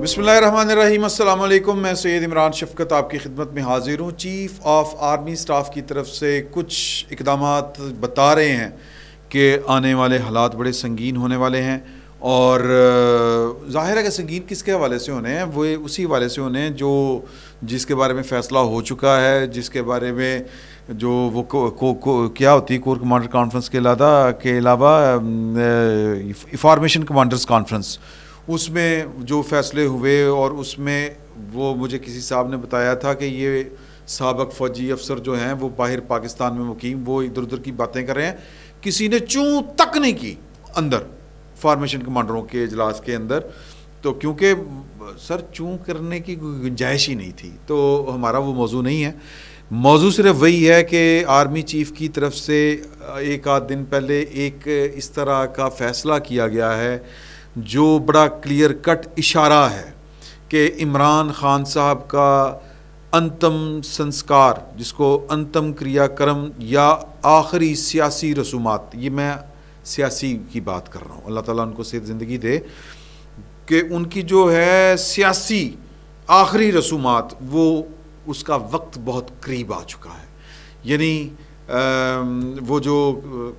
بسم اللہ الرحمن الرحیم، السلام علیکم۔ میں سید عمران شفقت آپ کی خدمت میں حاضر ہوں۔ چیف آف آرمی سٹاف کی طرف سے کچھ اقدامات بتا رہے ہیں کہ آنے والے حالات بڑے سنگین ہونے والے ہیں، اور ظاہر ہے کہ سنگین کس کے حوالے سے ہونے ہیں؟ وہ اسی حوالے سے ہونے ہیں جس کے بارے میں فیصلہ ہو چکا ہے، جس کے بارے میں جو وہ کیا ہوتی ہے کور کمانڈر کانفرنس کے علاوہ فارمیشن کمانڈرز کانفرنس، اس میں جو فیصلے ہوئے، اور اس میں وہ مجھے کسی صاحب نے بتایا تھا کہ یہ سابق فوجی افسر جو ہیں وہ باہر پاکستان میں مقیم، وہ ادھر ادھر کی باتیں کر رہے ہیں، کسی نے چوں تک نہیں کی اندر فارمیشن کمانڈروں کے اجلاس کے اندر، تو کیونکہ سر چوں کرنے کی گنجائش ہی نہیں تھی، تو ہمارا وہ موضوع نہیں ہے۔ موضوع صرف وہی ہے کہ آرمی چیف کی طرف سے ایک آدھ دن پہلے ایک اس طرح کا فیصلہ کیا گیا ہے جو بڑا کلیئر کٹ اشارہ ہے کہ عمران خان صاحب کا انتم سنسکار، جس کو انتم کریا کرم یا آخری سیاسی رسومات، یہ میں سیاسی کی بات کر رہا ہوں، اللہ تعالیٰ ان کو صحت زندگی دے، کہ ان کی جو ہے سیاسی آخری رسومات، وہ اس کا وقت بہت قریب آ چکا ہے۔ یعنی وہ جو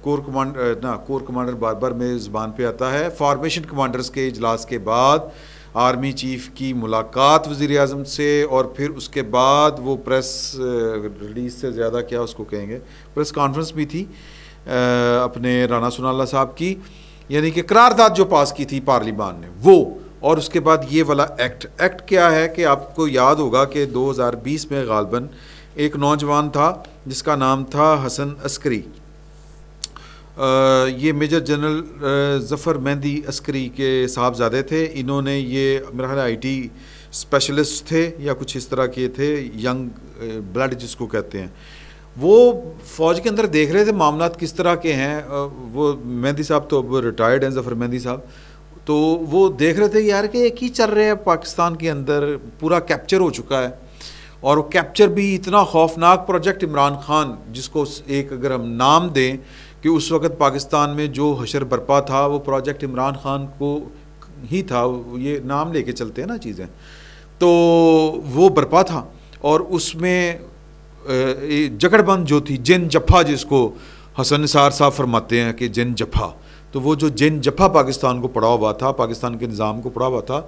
کور کمانڈر بار بار میرے زبان پہ آتا ہے، فارمیشن کمانڈرز کے اجلاس کے بعد آرمی چیف کی ملاقات وزیر اعظم سے، اور پھر اس کے بعد وہ پریس ریلیز سے زیادہ کیا اس کو کہیں گے، پریس کانفرنس بھی تھی اپنے رانا ثناء اللہ صاحب کی، یعنی کہ قرارداد جو پاس کی تھی پارلیمان نے وہ، اور اس کے بعد یہ والا ایکٹ کیا ہے کہ آپ کو یاد ہوگا کہ 2020 میں غالباً ایک نوجوان تھا جس کا نام تھا حسن عسکری، یہ میجر جنرل ظفر مہندی عسکری کے صاحبزادے تھے۔ انہوں نے یہ میرا خیال آئی ٹی اسپیشلسٹ تھے یا کچھ اس طرح کے تھے، ینگ بلڈ جس کو کہتے ہیں، وہ فوج کے اندر دیکھ رہے تھے معاملات کس طرح کے ہیں۔ وہ مہندی صاحب تو اب ریٹائرڈ ہیں، ظفر مہندی صاحب، تو وہ دیکھ رہے تھے یار کہ ایک ہی چل رہے ہیں پاکستان کے اندر، پورا کیپچر ہو چکا ہے، اور وہ کیپچر بھی اتنا خوفناک پروجیکٹ عمران خان، جس کو ایک اگر ہم نام دیں کہ اس وقت پاکستان میں جو حشر برپا تھا وہ پروجیکٹ عمران خان کو ہی تھا، یہ نام لے کے چلتے ہیں نا چیزیں، تو وہ برپا تھا، اور اس میں جگڑ بند جو تھی، جن جپھا جس کو حسن نثار صاحب فرماتے ہیں کہ جن جپھا، تو وہ جو جن جپھا پاکستان کو پڑا ہوا تھا، پاکستان کے نظام کو پڑا ہوا تھا،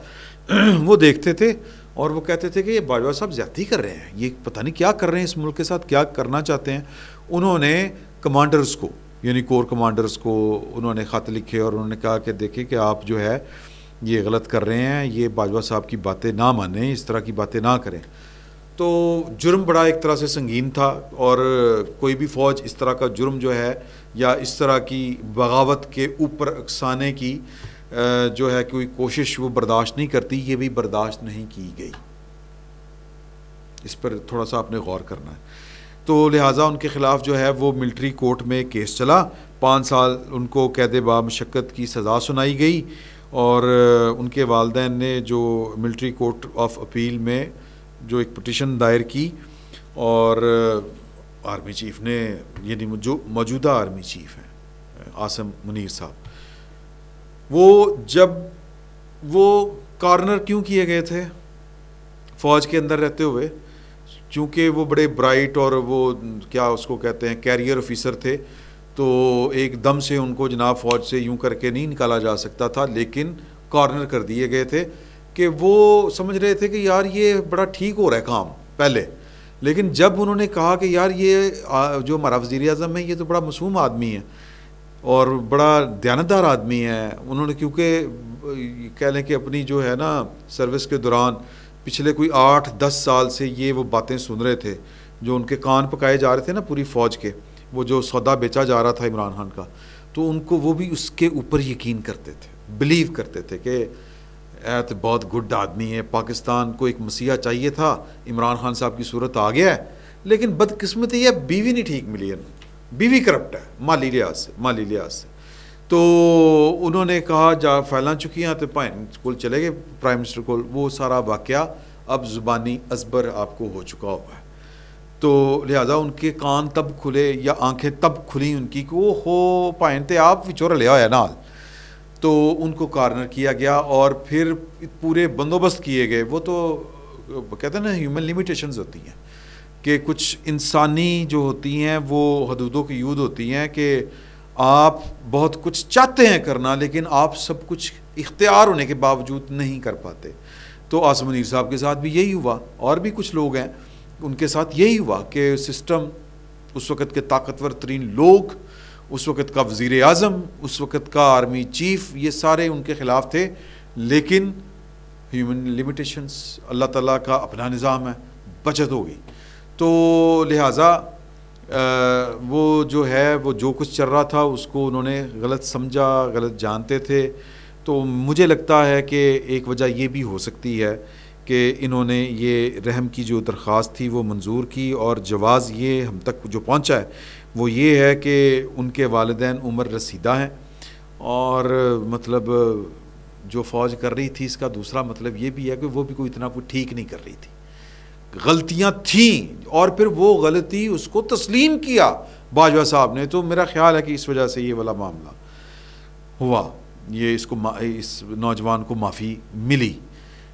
وہ دیکھتے تھے اور وہ کہتے تھے کہ یہ باجوہ صاحب زیادتی کر رہے ہیں، یہ پتہ نہیں کیا کر رہے ہیں، اس ملک کے ساتھ کیا کرنا چاہتے ہیں۔ انہوں نے کمانڈرز کو، یعنی کور کمانڈرز کو انہوں نے خط لکھے، اور انہوں نے کہا کہ دیکھیں کہ آپ جو ہے یہ غلط کر رہے ہیں، یہ باجوہ صاحب کی باتیں نہ مانیں، اس طرح کی باتیں نہ کریں۔ تو جرم بڑا ایک طرح سے سنگین تھا، اور کوئی بھی فوج اس طرح کا جرم جو ہے یا اس طرح کی بغاوت کے اوپر اکسانے کی جو ہے کوئی کوشش وہ برداشت نہیں کرتی، یہ بھی برداشت نہیں کی گئی، اس پر تھوڑا سا آپ نے غور کرنا ہے۔ تو لہٰذا ان کے خلاف جو ہے وہ ملٹری کورٹ میں کیس چلا، 5 سال ان کو قید بامشقت کی سزا سنائی گئی، اور ان کے والدین نے جو ملٹری کورٹ آف اپیل میں جو ایک پٹیشن دائر کی، اور آرمی چیف نے، یعنی جو موجودہ آرمی چیف ہیں عاصم منیر صاحب، وہ کارنر کیوں کیے گئے تھے فوج کے اندر رہتے ہوئے؟ چونکہ وہ بڑے برائٹ اور وہ کیا اس کو کہتے ہیں کیریئر آفیسر تھے، تو ایک دم سے ان کو جناب فوج سے یوں کر کے نہیں نکالا جا سکتا تھا، لیکن کارنر کر دیے گئے تھے کہ وہ سمجھ رہے تھے کہ یار یہ بڑا ٹھیک ہو رہا ہے کام پہلے، لیکن جب انہوں نے کہا کہ یار یہ جو ہمارا وزیر اعظم ہے یہ تو بڑا معصوم آدمی ہے اور بڑا دیانتدار آدمی ہے، انہوں نے کیونکہ کہہ لیں کہ اپنی جو ہے نا سروس کے دوران پچھلے کوئی 8-10 سال سے یہ وہ باتیں سن رہے تھے، جو ان کے کان پکائے جا رہے تھے نا پوری فوج کے، وہ جو سودا بیچا جا رہا تھا عمران خان کا، تو ان کو وہ بھی اس کے اوپر یقین کرتے تھے، بلیو کرتے تھے کہ تو بہت گڈ آدمی ہے، پاکستان کو ایک مسیحا چاہیے تھا، عمران خان صاحب کی صورت آ گیا ہے، لیکن بدقسمتی ہے بیوی نہیں ٹھیک ملی ہے، بیوی کرپٹ ہے مالی لحاظ سے، تو انہوں نے کہا جا فائلاں چکی ہیں تو کول چلے گئے پرائم منسٹر کول، وہ سارا واقعہ اب زبانی ازبر آپ کو ہو چکا ہوا ہے، تو لہٰذا ان کے کان تب کھلے یا آنکھیں تب کھلی ان کی کہ وہ ہو پائن تے آپ وچور لیا ہوا نال، تو ان کو کارنر کیا گیا اور پھر پورے بندوبست کیے گئے. وہ تو کہتے ہیں نا ہیومن لیمیٹیشنز ہوتی ہیں کہ کچھ انسانی جو ہوتی ہیں وہ حدودوں کی حدود ہوتی ہیں کہ آپ بہت کچھ چاہتے ہیں کرنا لیکن آپ سب کچھ اختیار ہونے کے باوجود نہیں کر پاتے. تو آصم منیر صاحب کے ساتھ بھی یہی ہوا, اور بھی کچھ لوگ ہیں ان کے ساتھ یہی ہوا کہ سسٹم, اس وقت کے طاقتور ترین لوگ, اس وقت کا وزیر اعظم, اس وقت کا آرمی چیف, یہ سارے ان کے خلاف تھے. لیکن ہیومن لیمیٹیشنز, اللہ تعالیٰ کا اپنا نظام ہے, بچت ہو گئی. تو لہٰذا وہ جو ہے وہ جو کچھ چل رہا تھا اس کو انہوں نے غلط سمجھا, غلط جانتے تھے. تو مجھے لگتا ہے کہ ایک وجہ یہ بھی ہو سکتی ہے کہ انہوں نے یہ رحم کی جو درخواست تھی وہ منظور کی, اور جواز یہ ہم تک جو پہنچا ہے وہ یہ ہے کہ ان کے والدین عمر رسیدہ ہیں, اور مطلب جو فوج کر رہی تھی اس کا دوسرا مطلب یہ بھی ہے کہ وہ بھی کوئی اتنا کوئی ٹھیک نہیں کر رہی تھی, غلطیاں تھیں, اور پھر وہ غلطی اس کو تسلیم کیا باجوہ صاحب نے. تو میرا خیال ہے کہ اس وجہ سے یہ والا معاملہ ہوا, یہ اس نوجوان کو معافی ملی.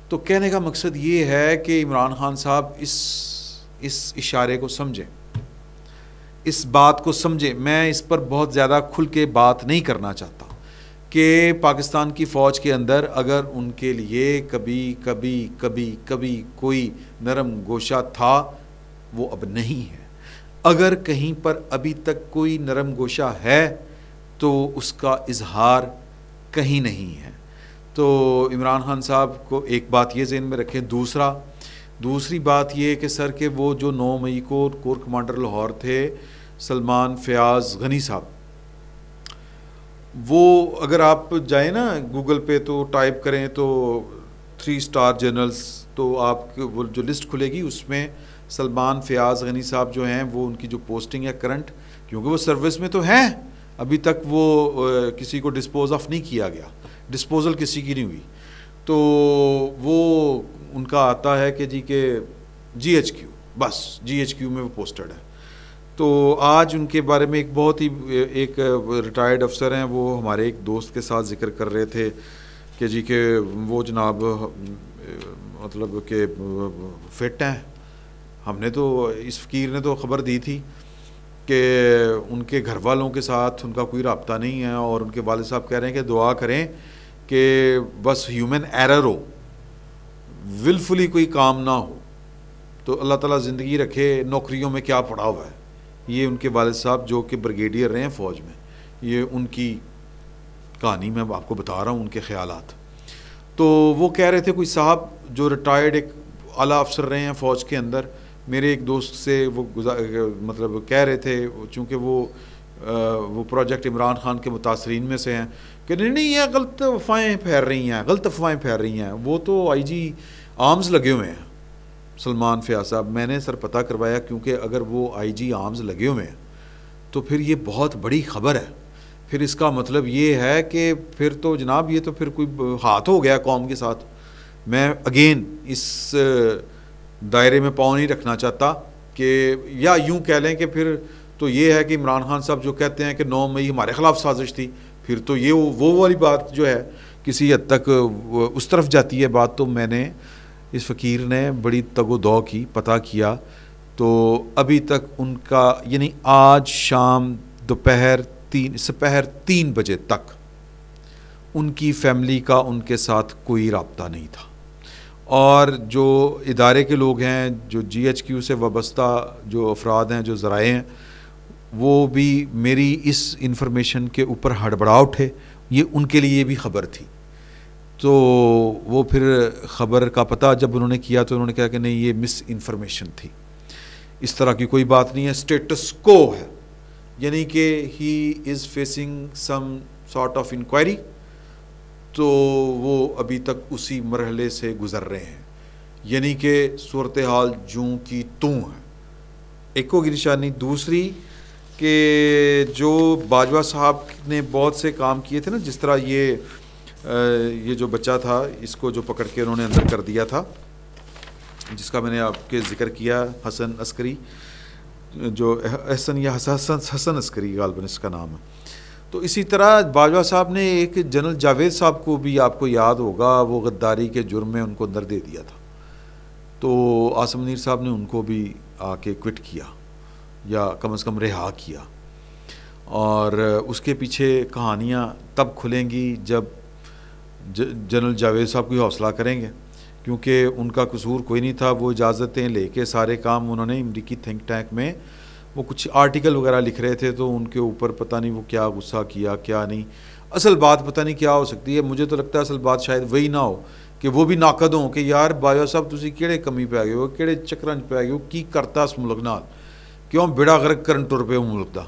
تو کہنے کا مقصد یہ ہے کہ عمران خان صاحب اس اشارے کو سمجھیں, اس بات کو سمجھیں. میں اس پر بہت زیادہ کھل کے بات نہیں کرنا چاہتا کہ پاکستان کی فوج کے اندر اگر ان کے لیے کبھی کوئی نرم گوشہ تھا وہ اب نہیں ہے. اگر کہیں پر ابھی تک کوئی نرم گوشہ ہے تو اس کا اظہار کہیں نہیں ہے. تو عمران خان صاحب کو ایک بات یہ ذہن میں رکھیں. دوسری بات یہ کہ سر کہ وہ جو 9 مئی کو کور کمانڈر لاہور تھے سلمان فیاض غنی صاحب, وہ اگر آپ جائیں نا گوگل پہ تو ٹائپ کریں تو 3 اسٹار جنرلز, تو آپ وہ جو لسٹ کھلے گی اس میں سلمان فیاض غنی صاحب جو ہیں وہ ان کی جو پوسٹنگ ہے کرنٹ, کیونکہ وہ سروس میں تو ہیں, ابھی تک وہ کسی کو ڈسپوز آف نہیں کیا گیا, ڈسپوزل کسی کی نہیں ہوئی. تو وہ ان کا آتا ہے کہ جی کہ GHQ, بس GHQ میں وہ پوسٹڈ ہے. تو آج ان کے بارے میں ایک بہت ہی ایک ریٹائرڈ افسر ہیں, وہ ہمارے ایک دوست کے ساتھ ذکر کر رہے تھے کہ جی کہ وہ جناب مطلب کہ فٹ ہیں. ہم نے تو اس فقیر نے تو خبر دی تھی کہ ان کے گھر والوں کے ساتھ ان کا کوئی رابطہ نہیں ہے, اور ان کے والد صاحب کہہ رہے ہیں کہ دعا کریں کہ بس ہیومن ایرر ہو, ولفلی کوئی کام نہ ہو. تو اللہ تعالیٰ زندگی رکھے. نوکریوں میں کیا پڑا ہوا ہے, یہ ان کے والد صاحب جو کہ بریگیڈیئر رہے ہیں فوج میں, یہ ان کی کہانی میں آپ کو بتا رہا ہوں, ان کے خیالات. تو وہ کہہ رہے تھے کوئی صاحب جو ریٹائرڈ ایک اعلیٰ افسر رہے ہیں فوج کے اندر, میرے ایک دوست سے وہ مطلب کہہ رہے تھے, چونکہ وہ پروجیکٹ عمران خان کے متاثرین میں سے ہیں, کہ نہیں یہ غلط افواہیں پھیل رہی ہیں. وہ تو IG آرمز لگے ہوئے ہیں سلمان فیاض صاحب. میں نے سر پتہ کروایا, کیونکہ اگر وہ IG آرمز لگے ہوئے ہیں تو پھر یہ بہت بڑی خبر ہے. پھر اس کا مطلب یہ ہے کہ پھر تو جناب یہ تو پھر کوئی ہاتھ ہو گیا قوم کے ساتھ. میں اگین اس دائرے میں پاؤں نہیں رکھنا چاہتا کہ, یا یوں کہہ لیں کہ پھر تو یہ ہے کہ عمران خان صاحب جو کہتے ہیں کہ 9 مئی ہمارے خلاف سازش تھی, پھر تو یہ وہ والی بات جو ہے کسی حد تک اس طرف جاتی ہے بات. تو میں نے اس فقیر نے بڑی تگ و دو کی, پتہ کیا, تو ابھی تک ان کا یعنی آج شام سپہر 3 بجے تک ان کی فیملی کا ان کے ساتھ کوئی رابطہ نہیں تھا. اور جو ادارے کے لوگ ہیں, جو GHQ سے وابستہ جو افراد ہیں, جو ذرائع ہیں, وہ بھی میری اس انفارمیشن کے اوپر ہڑبڑا اٹھے. یہ ان کے لیے بھی خبر تھی. تو وہ پھر خبر کا پتہ جب انہوں نے کیا تو انہوں نے کہا کہ نہیں یہ مس انفارمیشن تھی, اس طرح کی کوئی بات نہیں ہے, اسٹیٹس کو ہے, یعنی کہ he is facing some sort of inquiry. تو وہ ابھی تک اسی مرحلے سے گزر رہے ہیں, یعنی کہ صورتحال جوں کی توں ہے. ایک ہوگی نشانی. دوسری کہ جو باجوہ صاحب نے بہت سے کام کیے تھے نا, جس طرح یہ جو بچہ تھا اس کو جو پکڑ کے انہوں نے اندر کر دیا تھا, جس کا میں نے آپ کے ذکر کیا, حسن عسکری, جو حسن عسکری غالباً اس کا نام ہے. تو اسی طرح باجوہ صاحب نے ایک جنرل جاوید صاحب کو بھی آپ کو یاد ہوگا وہ غداری کے جرم میں ان کو اندر دے دیا تھا، تو عاصم منیر صاحب نے ان کو بھی آ کے کوئٹ کیا یا کم از کم رہا کیا، اور اس کے پیچھے کہانیاں تب کھلیں گی جب جنرل جاوید صاحب کوئی حوصلہ کریں گے، کیونکہ ان کا قصور کوئی نہیں تھا، وہ اجازتیں لے کے سارے کام انہوں نے امریکی تھنک ٹینک میں وہ کچھ آرٹیکل وغیرہ لکھ رہے تھے، تو ان کے اوپر پتہ نہیں وہ کیا غصہ کیا کیا نہیں، اصل بات پتہ نہیں کیا ہو سکتی ہے، مجھے تو لگتا ہے اصل بات شاید وہی نہ ہو کہ وہ بھی ناقد ہوں کہ یار باجوہ صاحب تسی کیڑے کمی پہ گئے ہو، کیڑے چکرانچ پہ گئے ہو، کی کرتا اس ملک نال، کیوں بیڑا غرق کرن ٹر پہ ہو ملک دا۔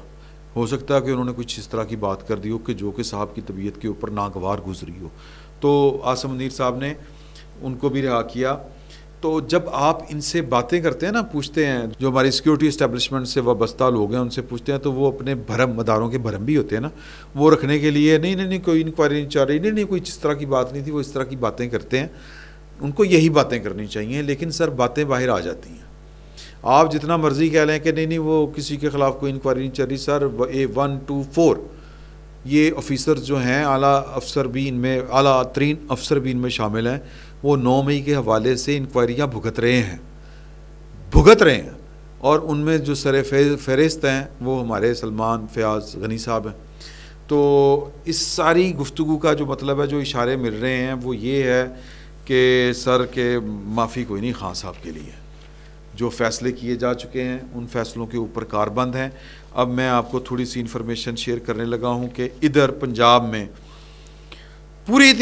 ہو سکتا ہے کہ انہوں نے کچھ اس طرح کی بات کر دی ہو کہ جو کہ صاحب کی طبیعت کے اوپر ناگوار گزری ہو، تو عاصم منیر صاحب نے ان کو بھی رہا کیا۔ تو جب آپ ان سے باتیں کرتے ہیں نا، پوچھتے ہیں، جو ہماری سیکیورٹی اسٹیبلشمنٹ سے وابستہ لوگ ہیں ان سے پوچھتے ہیں، تو وہ اپنے بھرم مداروں کے بھرم بھی ہوتے ہیں نا، وہ رکھنے کے لیے نہیں کوئی انکوائری نہیں چاہ رہی، نہیں کوئی اس طرح کی بات نہیں تھی، وہ اس طرح کی باتیں کرتے ہیں، ان کو یہی باتیں کرنی چاہیے، لیکن سر باتیں باہر آ جاتی ہیں۔ آپ جتنا مرضی کہہ لیں کہ نہیں وہ کسی کے خلاف کوئی انکوائری نہیں چل رہی، سر 1 2 4 یہ آفیسر جو ہیں اعلیٰ افسر بھی ان میں، اعلیٰ ترین افسر بھی ان میں شامل ہیں، وہ 9 مئی کے حوالے سے انکوائریاں بھگت رہے ہیں، اور ان میں جو سر فہرست ہیں وہ ہمارے سلمان فیاض غنی صاحب ہیں۔ تو اس ساری گفتگو کا جو مطلب ہے، جو اشارے مل رہے ہیں وہ یہ ہے کہ سر کے معافی کوئی نہیں خان صاحب کے لیے، جو فیصلے کیے جا چکے ہیں ان فیصلوں کے اوپر کاربند ہیں۔ اب میں آپ کو تھوڑی سی انفارمیشن شیئر کرنے لگا ہوں کہ ادھر پنجاب میں پوری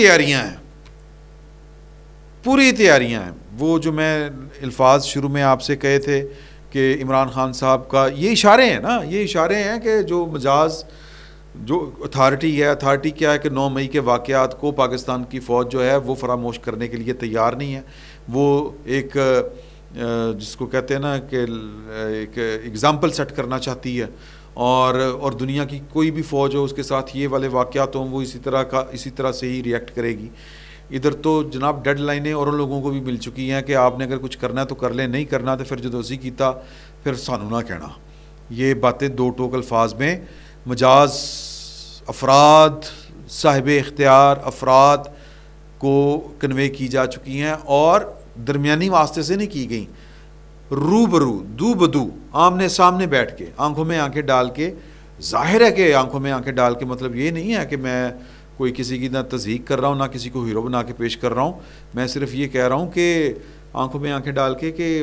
تیاریاں ہیں، وہ جو میں الفاظ شروع میں آپ سے کہے تھے کہ عمران خان صاحب کا یہ اشارے ہیں نا، یہ اشارے ہیں کہ جو مجاز جو اتھارٹی کیا ہے کہ 9 مئی کے واقعات کو پاکستان کی فوج جو ہے وہ فراموش کرنے کے لیے تیار نہیں ہے، وہ ایک جس کو کہتے ہیں نا کہ ایک ایگزامپل سیٹ کرنا چاہتی ہے، اور دنیا کی کوئی بھی فوج ہو اس کے ساتھ یہ والے واقعات ہوں وہ اسی طرح سے ہی ریئیکٹ کرے گی۔ ادھر تو جناب ڈیڈ لائنیں اور لوگوں کو بھی مل چکی ہیں کہ آپ نے اگر کچھ کرنا ہے تو کر لیں، نہیں کرنا تو پھر جدوزی کیتا پھر سانو نہ کہنا۔ یہ باتیں 2 ٹوک الفاظ میں مجاز افراد، صاحب اختیار افراد کو کنوے کی جا چکی ہیں، اور درمیانی واسطے سے نہیں کی گئیں، روبرو دو بدو آمنے سامنے بیٹھ کے آنکھوں میں آنکھیں ڈال کے۔ ظاہر ہے کہ آنکھوں میں آنکھیں ڈال کے مطلب یہ نہیں ہے کہ میں کوئی کسی کی نہ تضحیق کر رہا ہوں، نہ کسی کو ہیرو بنا کے پیش کر رہا ہوں، میں صرف یہ کہہ رہا ہوں کہ آنکھوں میں آنکھیں ڈال کے کہ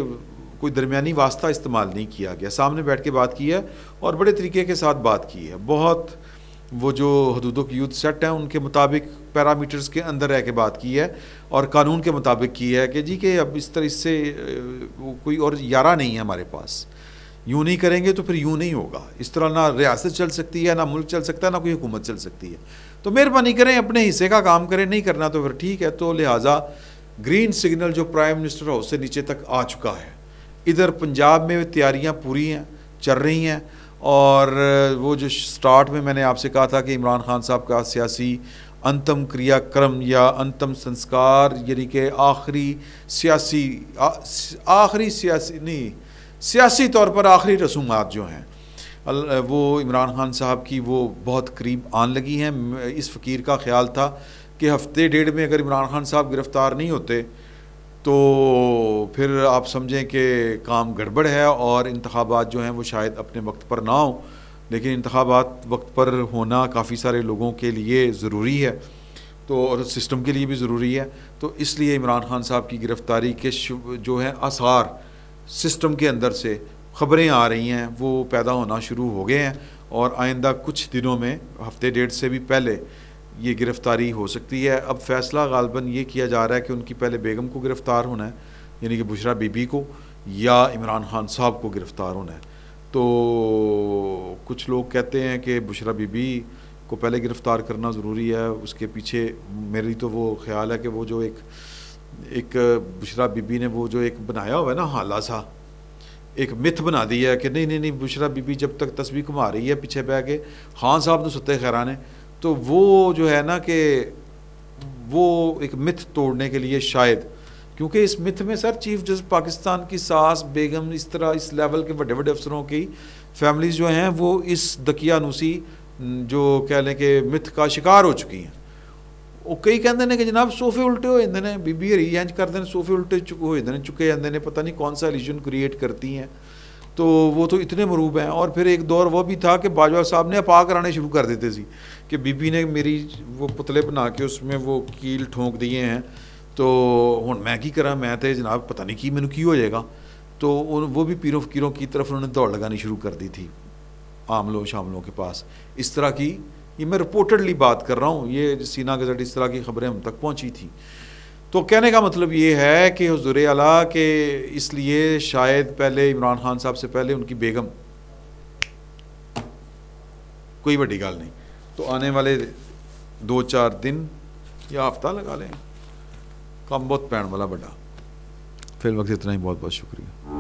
کوئی درمیانی واسطہ استعمال نہیں کیا گیا، سامنے بیٹھ کے بات کی ہے اور بڑے طریقے کے ساتھ بات کی ہے، بہت وہ جو حدود و قیود سیٹ ہیں ان کے مطابق پیرامیٹرز کے اندر رہ کے بات کی ہے، اور قانون کے مطابق کی ہے کہ جی کہ اب اس طرح سے کوئی اور یارہ نہیں ہے ہمارے پاس، یوں نہیں کریں گے تو پھر یوں نہیں ہوگا، اس طرح نہ ریاست چل سکتی ہے، نہ ملک چل سکتا ہے، نہ کوئی حکومت چل سکتی ہے، تو مہربانی کریں اپنے حصے کا کام کریں، نہیں کرنا تو پھر ٹھیک ہے۔ تو لہٰذا گرین سگنل جو پرائم منسٹر ہاؤس سے نیچے تک آ چکا ہے، ادھر پنجاب میں تیاریاں پوری ہیں، چل رہی ہیں، اور وہ جو سٹارٹ میں نے آپ سے کہا تھا کہ عمران خان صاحب کا سیاسی انتم کریا کرم یا انتم سنسکار، یعنی کہ سیاسی طور پر آخری رسومات جو ہیں وہ عمران خان صاحب کی وہ بہت قریب آن لگی ہیں۔ اس فقیر کا خیال تھا کہ ہفتے ڈیڑھ میں اگر عمران خان صاحب گرفتار نہیں ہوتے تو پھر آپ سمجھیں کہ کام گڑبڑ ہے، اور انتخابات جو ہیں وہ شاید اپنے وقت پر نہ ہوں، لیکن انتخابات وقت پر ہونا کافی سارے لوگوں کے لیے ضروری ہے، تو اور سسٹم کے لیے بھی ضروری ہے، تو اس لیے عمران خان صاحب کی گرفتاری کے جو ہیں آثار سسٹم کے اندر سے خبریں آ رہی ہیں وہ پیدا ہونا شروع ہو گئے ہیں، اور آئندہ کچھ دنوں میں ہفتے ڈیڑھ سے بھی پہلے یہ گرفتاری ہو سکتی ہے۔ اب فیصلہ غالباً یہ کیا جا رہا ہے کہ ان کی پہلے بیگم کو گرفتار ہونا ہے، یعنی کہ بشرا بی بی کو، یا عمران خان صاحب کو گرفتار ہونا ہے۔ تو کچھ لوگ کہتے ہیں کہ بشرا بی بی کو پہلے گرفتار کرنا ضروری ہے، اس کے پیچھے میری تو وہ خیال ہے کہ وہ جو ایک بشرا بی بی نے وہ جو ایک بنایا ہوا ہے نا حالہ سا، ایک متھ بنا دی ہے کہ نہیں بشرا بی بی جب تک تسبیح گھما رہی ہے پیچھے بہ کے خان صاحب تو ستے خیرانے، تو وہ جو ہے نا کہ وہ ایک متھ توڑنے کے لیے شاید، کیونکہ اس متھ میں سر چیف جسٹس پاکستان کی ساس بیگم اس طرح اس لیول کے بڑے بڑے افسروں کی فیملیز جو ہیں وہ اس دقیانوسی جو کہہ لیں کہ متھ کا شکار ہو چکی ہیں. وہ کئی کہتے ہیں کہ جناب صوفے الٹے ہو جاتے ہیں, بی بی ہری انج کرتے ہیں صوفے الٹے ہو جاتے ہیں, چکے جاتے ہیں, پتہ نہیں کون سا ایلیژن کریٹ کرتی ہیں. تو وہ تو اتنے مروب ہیں. اور پھر ایک دور وہ بھی تھا کہ باجوہ صاحب نے اپا کرانے شروع کر دیتے سی کہ بی بی نے میری وہ پتلے بنا کے اس میں وہ کیل ٹھونک دیے ہیں, تو ہن میں کی کرا, میں تے جناب پتہ نہیں کی مینوں کی ہو جائے گا. تو وہ بھی پیروں فقیروں کی طرف انہوں نے دوڑ لگانی شروع کر دی تھی عاملوں شاملوں کے پاس. اس طرح کی, یہ میں رپورٹڈلی بات کر رہا ہوں, یہ سینہ گزٹ اس طرح کی خبریں ہم تک پہنچی تھیں. تو کہنے کا مطلب یہ ہے کہ حضور اعلیٰ کہ اس لیے شاید پہلے عمران خان صاحب سے پہلے ان کی بیگم, کوئی بڑی گال نہیں, تو آنے والے 2-4 دن یا ہفتہ لگا لیں, کم بہت پین والا بڑا. فی الوقت اتنا ہی, بہت بہت شکریہ.